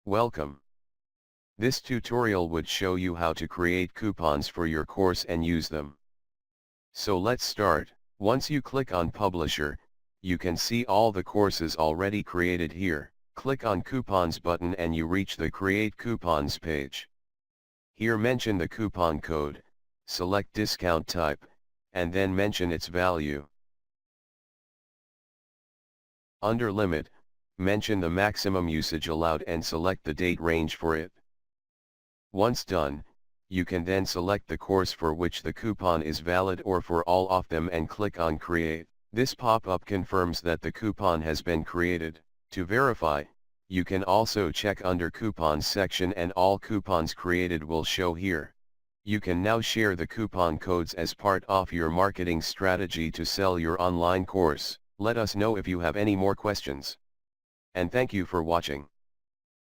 Welcome. This tutorial would show you how to create coupons for your course and use them. So let's start. Once you click on Publisher, you can see all the courses already created here. Click on Coupons button and you reach the Create Coupons page. Here mention the coupon code, select discount type, and then mention its value. Under Limit, mention the maximum usage allowed and select the date range for it. Once done, you can then select the course for which the coupon is valid or for all of them and click on Create. This pop-up confirms that the coupon has been created. To verify, you can also check under Coupons section and all coupons created will show here. You can now share the coupon codes as part of your marketing strategy to sell your online course. Let us know if you have any more questions. And thank you for watching.